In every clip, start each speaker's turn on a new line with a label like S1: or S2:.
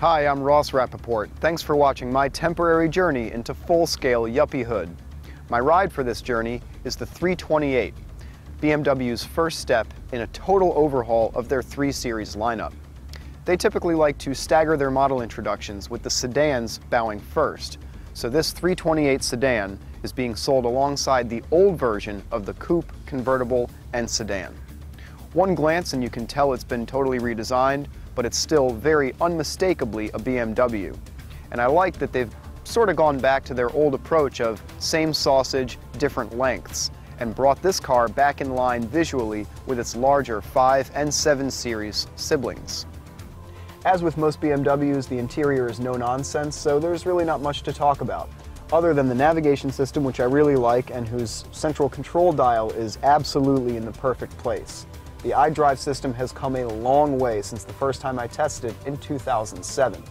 S1: Hi, I'm Ross Rappaport. Thanks for watching my temporary journey into full-scale yuppiehood. My ride for this journey is the 328, BMW's first step in a total overhaul of their 3 Series lineup. They typically like to stagger their model introductions with the sedans bowing first, so this 328 sedan is being sold alongside the old version of the coupe, convertible, and sedan. One glance and you can tell it's been totally redesigned, but it's still very unmistakably a BMW. And I like that they've sort of gone back to their old approach of same sausage, different lengths, and brought this car back in line visually with its larger 5 and 7 Series siblings. As with most BMWs, the interior is no nonsense, so there's really not much to talk about, other than the navigation system, which I really like and whose central control dial is absolutely in the perfect place. The iDrive system has come a long way since the first time I tested it in 2007.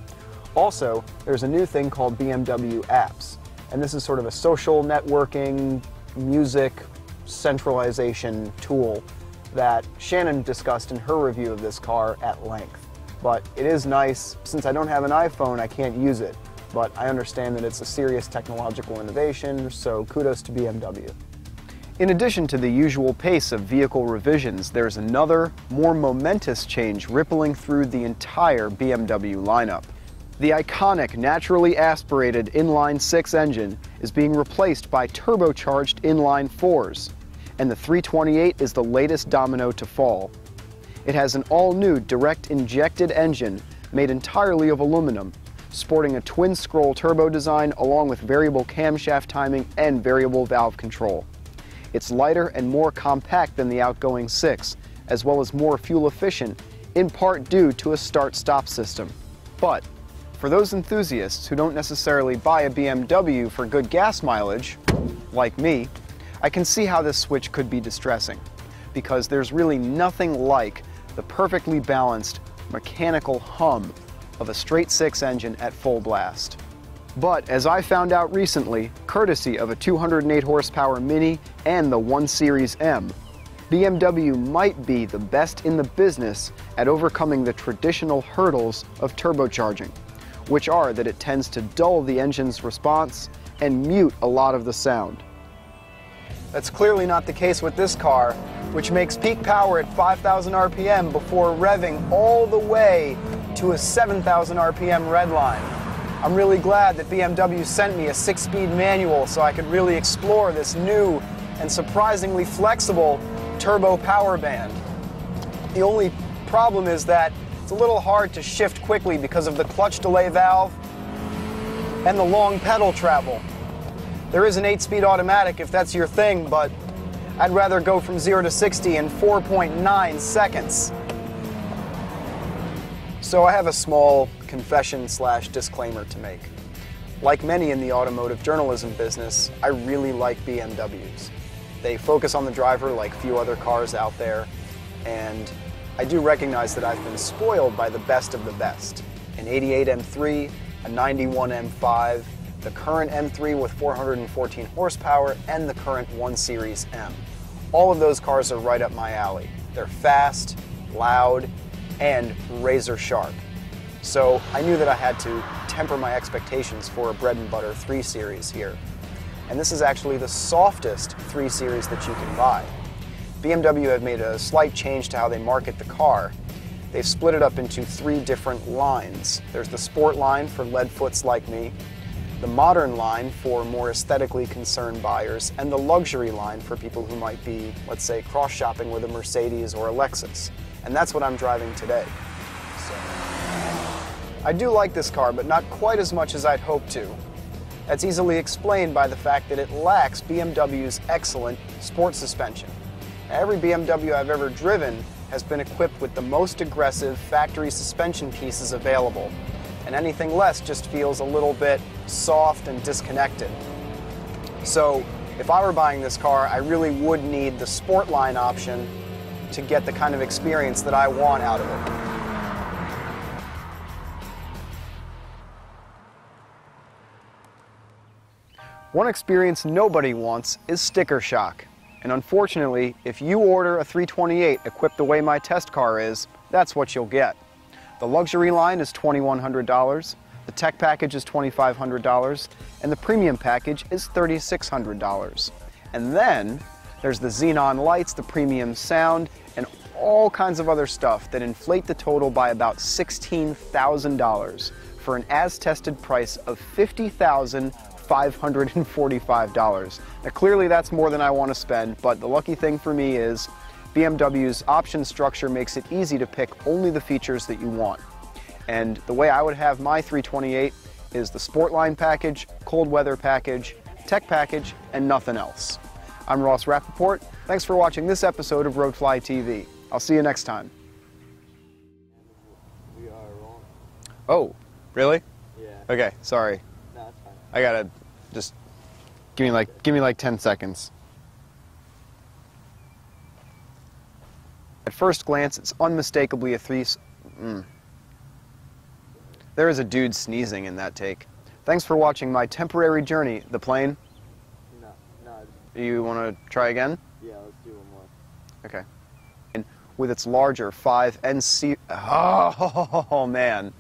S1: Also, there's a new thing called BMW Apps, and this is sort of a social networking, music centralization tool that Shannon discussed in her review of this car at length. But it is nice. Since I don't have an iPhone, I can't use it, but I understand that it's a serious technological innovation, so kudos to BMW. In addition to the usual pace of vehicle revisions, there's another, more momentous change rippling through the entire BMW lineup. The iconic naturally aspirated inline-6 engine is being replaced by turbocharged inline-4s, and the 328 is the latest domino to fall. It has an all-new direct-injected engine made entirely of aluminum, sporting a twin-scroll turbo design along with variable camshaft timing and variable valve control. It's lighter and more compact than the outgoing 6, as well as more fuel efficient, in part due to a start-stop system. But for those enthusiasts who don't necessarily buy a BMW for good gas mileage, like me, I can see how this switch could be distressing, because there's really nothing like the perfectly balanced mechanical hum of a straight 6 engine at full blast. But as I found out recently, courtesy of a 208 horsepower Mini and the 1 Series M, BMW might be the best in the business at overcoming the traditional hurdles of turbocharging, which are that it tends to dull the engine's response and mute a lot of the sound. That's clearly not the case with this car, which makes peak power at 5,000 RPM before revving all the way to a 7,000 RPM red line. I'm really glad that BMW sent me a 6-speed manual so I could really explore this new and surprisingly flexible turbo power band. The only problem is that it's a little hard to shift quickly because of the clutch delay valve and the long pedal travel. There is an 8-speed automatic if that's your thing, but I'd rather go from 0 to 60 in 4.9 seconds. So I have a small confession/disclaimer to make. Like many in the automotive journalism business, I really like BMWs. They focus on the driver like few other cars out there, and I do recognize that I've been spoiled by the best of the best. An 88 M3, a 91 M5, the current M3 with 414 horsepower, and the current 1 Series M. All of those cars are right up my alley. They're fast, loud, and razor sharp. So I knew that I had to temper my expectations for a bread and butter 3 Series here. And this is actually the softest 3 Series that you can buy. BMW have made a slight change to how they market the car. They've split it up into 3 different lines. There's the sport line for leadfoots like me, the modern line for more aesthetically concerned buyers, and the luxury line for people who might be, let's say, cross-shopping with a Mercedes or a Lexus. And that's what I'm driving today. So, I do like this car, but not quite as much as I'd hoped to. That's easily explained by the fact that it lacks BMW's excellent sport suspension. Now, every BMW I've ever driven has been equipped with the most aggressive factory suspension pieces available, and anything less just feels a little bit soft and disconnected. So if I were buying this car, I really would need the sport line option to get the kind of experience that I want out of it. One experience nobody wants is sticker shock. And unfortunately, if you order a 328 equipped the way my test car is, that's what you'll get. The luxury line is $2,100, the tech package is $2,500, and the premium package is $3,600. And then there's the xenon lights, the premium sound, and all kinds of other stuff that inflate the total by about $16,000 for an as-tested price of $50,545. Now clearly that's more than I want to spend, but the lucky thing for me is BMW's option structure makes it easy to pick only the features that you want. And the way I would have my 328 is the Sportline package, cold weather package, tech package, and nothing else. I'm Ross Rappaport. Thanks for watching this episode of Roadfly TV. I'll see you next time.
S2: We are wrong.
S1: Oh, really?
S2: Yeah.
S1: Okay, sorry.
S2: No, it's fine.
S1: I gotta just give me like 10 seconds. At first glance, it's unmistakably a There is a dude sneezing in that take. Thanks for watching my temporary journey. The plane?
S2: No.
S1: You want to try again?
S2: Yeah, let's do one more.
S1: Okay. And with its larger 5 and C. Oh man.